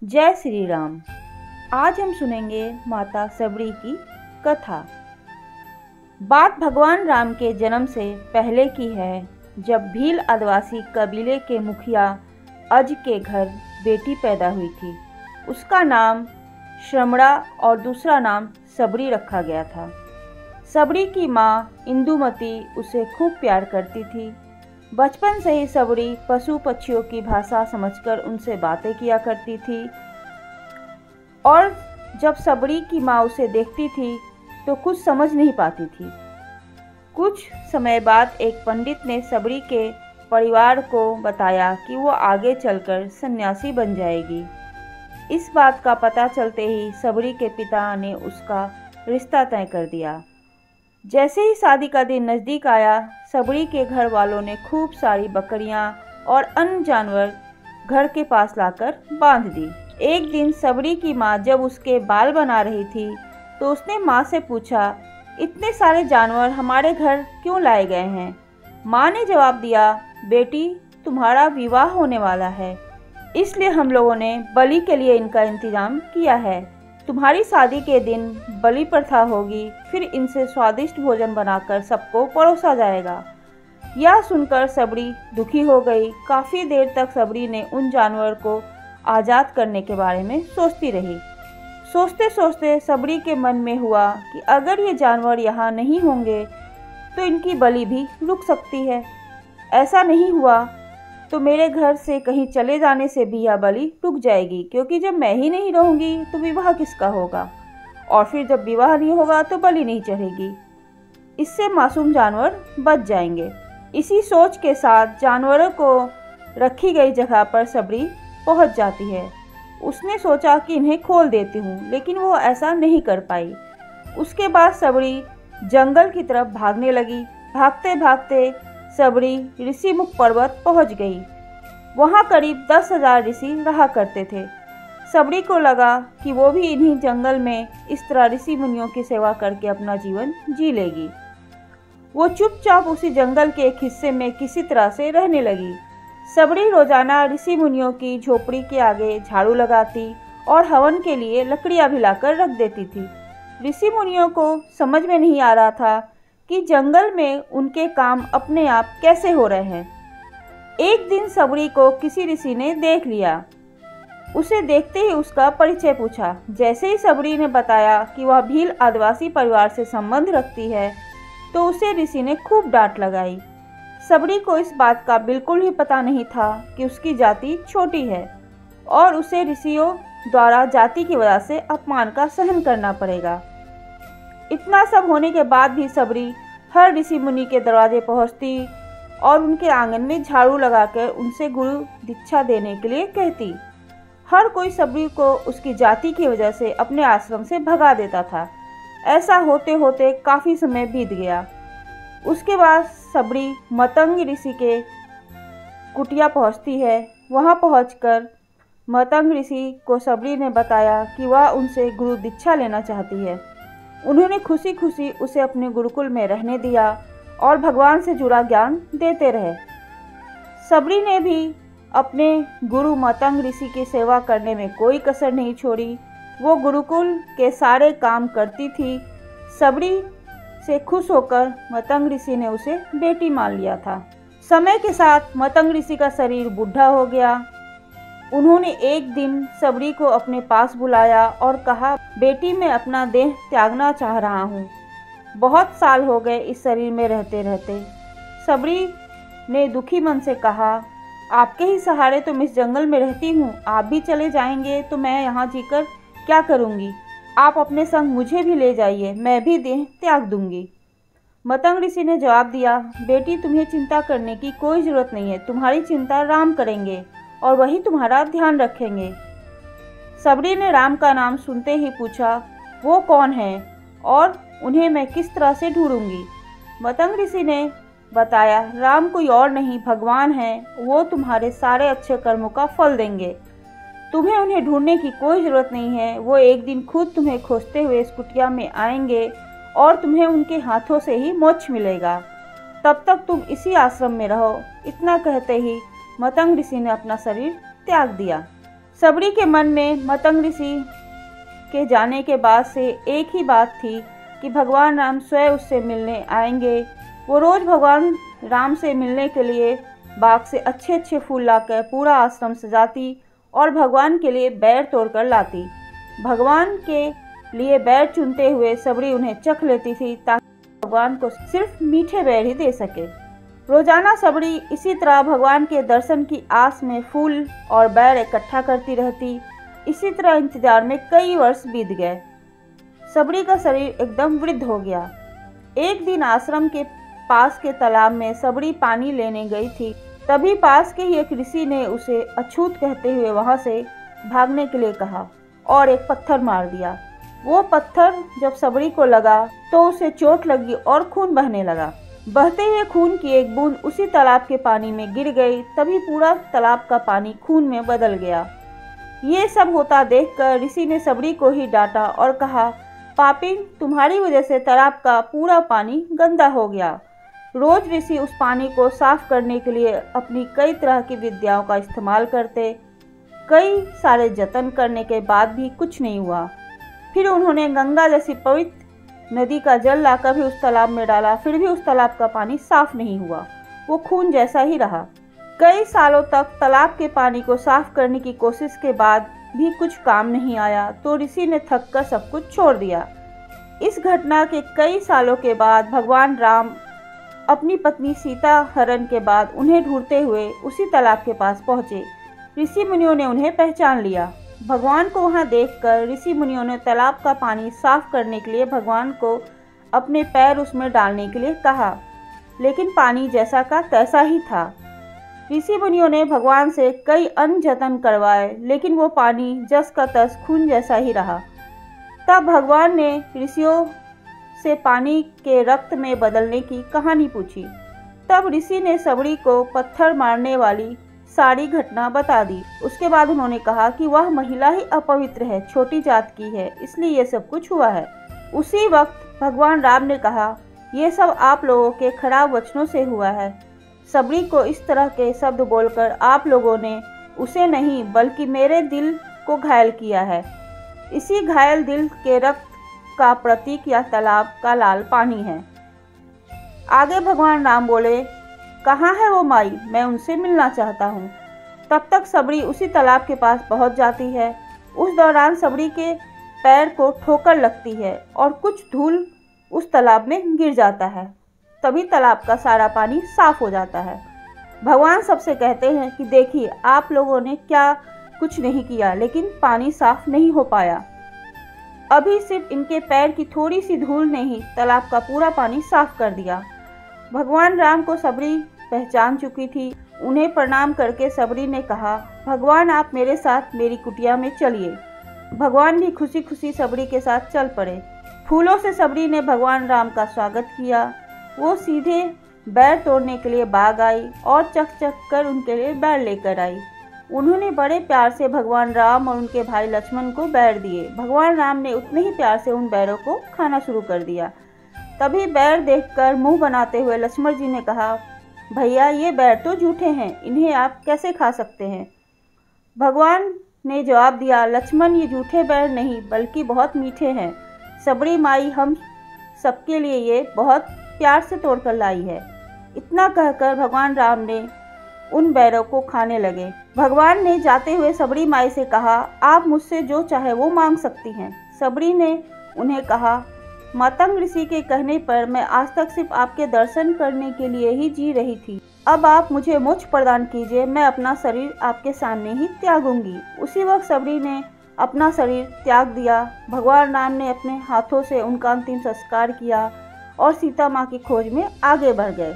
जय श्री राम। आज हम सुनेंगे माता सबरी की कथा। बात भगवान राम के जन्म से पहले की है, जब भील आदिवासी कबीले के मुखिया अज के घर बेटी पैदा हुई थी। उसका नाम श्रमणा और दूसरा नाम सबरी रखा गया था। सबरी की माँ इंदुमती उसे खूब प्यार करती थी। बचपन से ही सबरी पशु पक्षियों की भाषा समझकर उनसे बातें किया करती थी और जब सबरी की माँ उसे देखती थी तो कुछ समझ नहीं पाती थी। कुछ समय बाद एक पंडित ने सबरी के परिवार को बताया कि वो आगे चलकर सन्यासी बन जाएगी। इस बात का पता चलते ही सबरी के पिता ने उसका रिश्ता तय कर दिया। जैसे ही शादी का दिन नज़दीक आया, सबरी के घर वालों ने खूब सारी बकरियां और अन्य जानवर घर के पास लाकर बांध दी। एक दिन सबरी की माँ जब उसके बाल बना रही थी तो उसने माँ से पूछा, इतने सारे जानवर हमारे घर क्यों लाए गए हैं? माँ ने जवाब दिया, बेटी तुम्हारा विवाह होने वाला है, इसलिए हम लोगों ने बलि के लिए इनका इंतजाम किया है। तुम्हारी शादी के दिन बलि प्रथा होगी, फिर इनसे स्वादिष्ट भोजन बनाकर सबको परोसा जाएगा। यह सुनकर सबरी दुखी हो गई। काफ़ी देर तक सबरी ने उन जानवर को आज़ाद करने के बारे में सोचती रही। सोचते सोचते सबरी के मन में हुआ कि अगर ये जानवर यहाँ नहीं होंगे तो इनकी बलि भी रुक सकती है। ऐसा नहीं हुआ तो मेरे घर से कहीं चले जाने से भी यह बलि रुक जाएगी, क्योंकि जब मैं ही नहीं रहूँगी तो विवाह किसका होगा, और फिर जब विवाह नहीं होगा तो बलि नहीं चढ़ेगी। इससे मासूम जानवर बच जाएंगे। इसी सोच के साथ जानवरों को रखी गई जगह पर सबरी पहुंच जाती है। उसने सोचा कि इन्हें खोल देती हूँ, लेकिन वो ऐसा नहीं कर पाई। उसके बाद सबरी जंगल की तरफ भागने लगी। भागते भागते सबरी ऋषिमुख पर्वत पहुंच गई। वहां करीब 10,000 ऋषि रहा करते थे। सबरी को लगा कि वो भी इन्हीं जंगल में इस तरह ऋषि मुनियों की सेवा करके अपना जीवन जी लेगी। वो चुपचाप उसी जंगल के एक हिस्से में किसी तरह से रहने लगी। सबरी रोजाना ऋषि मुनियों की झोपड़ी के आगे झाड़ू लगाती और हवन के लिए लकड़ियां भी लाकर रख देती थी। ऋषि मुनियों को समझ में नहीं आ रहा था कि जंगल में उनके काम अपने आप कैसे हो रहे हैं। एक दिन सबरी को किसी ऋषि ने देख लिया। उसे देखते ही उसका परिचय पूछा। जैसे ही सबरी ने बताया कि वह भील आदिवासी परिवार से संबंध रखती है तो उसे ऋषि ने खूब डांट लगाई। सबरी को इस बात का बिल्कुल ही पता नहीं था कि उसकी जाति छोटी है और उसे ऋषियों द्वारा जाति की वजह से अपमान का सहन करना पड़ेगा। इतना सब होने के बाद भी सबरी हर ऋषि मुनि के दरवाजे पहुंचती और उनके आंगन में झाड़ू लगाकर उनसे गुरु दीक्षा देने के लिए कहती। हर कोई सबरी को उसकी जाति की वजह से अपने आश्रम से भगा देता था। ऐसा होते होते काफ़ी समय बीत गया। उसके बाद सबरी मतंग ऋषि के कुटिया पहुंचती है। वहां पहुंचकर मतंग ऋषि को सबरी ने बताया कि वह उनसे गुरु दीक्षा लेना चाहती है। उन्होंने खुशी खुशी उसे अपने गुरुकुल में रहने दिया और भगवान से जुड़ा ज्ञान देते रहे। सबरी ने भी अपने गुरु मतंग ऋषि की सेवा करने में कोई कसर नहीं छोड़ी। वो गुरुकुल के सारे काम करती थी। सबरी से खुश होकर मतंग ऋषि ने उसे बेटी मान लिया था। समय के साथ मतंग ऋषि का शरीर बूढ़ा हो गया। उन्होंने एक दिन सबरी को अपने पास बुलाया और कहा, बेटी मैं अपना देह त्यागना चाह रहा हूँ। बहुत साल हो गए इस शरीर में रहते रहते। सबरी ने दुखी मन से कहा, आपके ही सहारे तो मैं इस जंगल में रहती हूँ, आप भी चले जाएंगे तो मैं यहाँ जीकर क्या करूँगी? आप अपने संग मुझे भी ले जाइए, मैं भी देह त्याग दूंगी। मतंग ऋषि ने जवाब दिया, बेटी तुम्हें चिंता करने की कोई ज़रूरत नहीं है। तुम्हारी चिंता राम करेंगे और वही तुम्हारा ध्यान रखेंगे। सबरी ने राम का नाम सुनते ही पूछा, वो कौन है और उन्हें मैं किस तरह से ढूंढूंगी? मतंग ऋषि ने बताया, राम कोई और नहीं भगवान है। वो तुम्हारे सारे अच्छे कर्मों का फल देंगे। तुम्हें उन्हें ढूंढने की कोई ज़रूरत नहीं है। वो एक दिन खुद तुम्हें खोजते हुए इस कुटिया में आएंगे और तुम्हें उनके हाथों से ही मोक्ष मिलेगा। तब तक तुम इसी आश्रम में रहो। इतना कहते ही मतंग ऋषि ने अपना शरीर त्याग दिया। सबरी के मन में मतंग ऋषि के जाने के बाद से एक ही बात थी कि भगवान राम स्वयं उससे मिलने आएंगे। वो रोज भगवान राम से मिलने के लिए बाग से अच्छे अच्छे फूल लाकर पूरा आश्रम सजाती और भगवान के लिए बैर तोड़कर लाती। भगवान के लिए बैर चुनते हुए सबरी उन्हें चख लेती थी ताकि भगवान को सिर्फ मीठे बैर ही दे सके। रोजाना सबरी इसी तरह भगवान के दर्शन की आस में फूल और बैर इकट्ठा करती रहती। इसी तरह इंतजार में कई वर्ष बीत गए। सबरी का शरीर एकदम वृद्ध हो गया। एक दिन आश्रम के पास के तालाब में सबरी पानी लेने गई थी। तभी पास के ही एक ऋषि ने उसे अछूत कहते हुए वहां से भागने के लिए कहा और एक पत्थर मार दिया। वो पत्थर जब सबरी को लगा तो उसे चोट लगी और खून बहने लगा। बहते हुए खून की एक बूंद उसी तालाब के पानी में गिर गई। तभी पूरा तालाब का पानी खून में बदल गया। ये सब होता देखकर ऋषि ने सबरी को ही डांटा और कहा, पापी, तुम्हारी वजह से तालाब का पूरा पानी गंदा हो गया। रोज ऋषि उस पानी को साफ करने के लिए अपनी कई तरह की विद्याओं का इस्तेमाल करते। कई सारे जतन करने के बाद भी कुछ नहीं हुआ। फिर उन्होंने गंगा जैसी पवित्र नदी का जल लाकर भी उस तालाब में डाला, फिर भी उस तालाब का पानी साफ नहीं हुआ। वो खून जैसा ही रहा। कई सालों तक तालाब के पानी को साफ करने की कोशिश के बाद भी कुछ काम नहीं आया तो ऋषि ने थककर सब कुछ छोड़ दिया। इस घटना के कई सालों के बाद भगवान राम अपनी पत्नी सीता हरण के बाद उन्हें ढूंढते हुए उसी तालाब के पास पहुंचे। ऋषि मुनियों ने उन्हें पहचान लिया। भगवान को वहां देखकर ऋषि मुनियों ने तालाब का पानी साफ करने के लिए भगवान को अपने पैर उसमें डालने के लिए कहा, लेकिन पानी जैसा का तैसा ही था। ऋषि मुनियों ने भगवान से कई अन्य जतन करवाए, लेकिन वो पानी जस का तस खून जैसा ही रहा। तब भगवान ने ऋषियों से पानी के रक्त में बदलने की कहानी पूछी। तब ऋषि ने सबरी को पत्थर मारने वाली सारी घटना बता दी। उसके बाद उन्होंने कहा कि वह महिला ही अपवित्र है, छोटी जात की है, इसलिए ये सब कुछ हुआ है। उसी वक्त भगवान राम ने कहा, ये सब आप लोगों के खराब वचनों से हुआ है। सबरी को इस तरह के शब्द बोलकर आप लोगों ने उसे नहीं बल्कि मेरे दिल को घायल किया है। इसी घायल दिल के रक्त का प्रतीक या तालाब का लाल पानी है। आगे भगवान राम बोले, कहाँ है वो माई, मैं उनसे मिलना चाहता हूँ। तब तक सबरी उसी तालाब के पास पहुँच जाती है। उस दौरान सबरी के पैर को ठोकर लगती है और कुछ धूल उस तालाब में गिर जाता है। तभी तालाब का सारा पानी साफ हो जाता है। भगवान सबसे कहते हैं कि देखिए, आप लोगों ने क्या कुछ नहीं किया, लेकिन पानी साफ नहीं हो पाया। अभी सिर्फ इनके पैर की थोड़ी सी धूल ने ही तालाब का पूरा पानी साफ कर दिया। भगवान राम को सबरी पहचान चुकी थी। उन्हें प्रणाम करके सबरी ने कहा, भगवान आप मेरे साथ मेरी कुटिया में चलिए। भगवान भी खुशी खुशी सबरी के साथ चल पड़े। फूलों से सबरी ने भगवान राम का स्वागत किया। वो सीधे बैर तोड़ने के लिए बाग आई और चक चक कर उनके लिए बैर लेकर आई। उन्होंने बड़े प्यार से भगवान राम और उनके भाई लक्ष्मण को बैर दिए। भगवान राम ने उतने ही प्यार से उन बैरों को खाना शुरू कर दिया। तभी बैर देखकर मुंह बनाते हुए लक्ष्मण जी ने कहा, भैया ये बैर तो झूठे हैं, इन्हें आप कैसे खा सकते हैं। भगवान ने जवाब दिया, लक्ष्मण ये झूठे बैर नहीं बल्कि बहुत मीठे हैं। सबरी माई हम सबके लिए ये बहुत प्यार से तोड़कर लाई है। इतना कहकर भगवान राम ने उन बैरों को खाने लगे। भगवान ने जाते हुए सबरी माई से कहा, आप मुझसे जो चाहे वो मांग सकती हैं। सबरी ने उन्हें कहा, मतंग ऋषि के कहने पर मैं आज तक सिर्फ आपके दर्शन करने के लिए ही जी रही थी। अब आप मुझे मोक्ष प्रदान कीजिए, मैं अपना शरीर आपके सामने ही त्यागूंगी। उसी वक्त सबरी ने अपना शरीर त्याग दिया। भगवान राम ने अपने हाथों से उनका अंतिम संस्कार किया और सीता माँ की खोज में आगे बढ़ गए।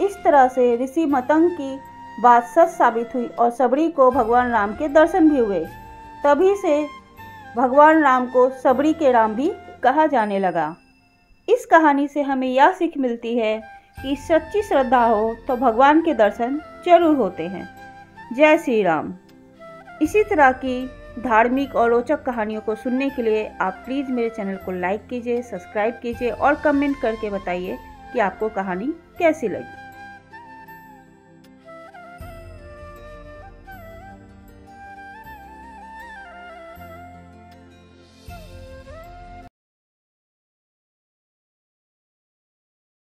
इस तरह से ऋषि मतंग की बात सच साबित हुई और सबरी को भगवान राम के दर्शन भी हुए। तभी से भगवान राम को सबरी के राम भी कहा जाने लगा। इस कहानी से हमें यह सीख मिलती है कि सच्ची श्रद्धा हो तो भगवान के दर्शन जरूर होते हैं। जय श्री राम। इसी तरह की धार्मिक और रोचक कहानियों को सुनने के लिए आप प्लीज़ मेरे चैनल को लाइक कीजिए, सब्सक्राइब कीजिए और कमेंट करके बताइए कि आपको कहानी कैसी लगी।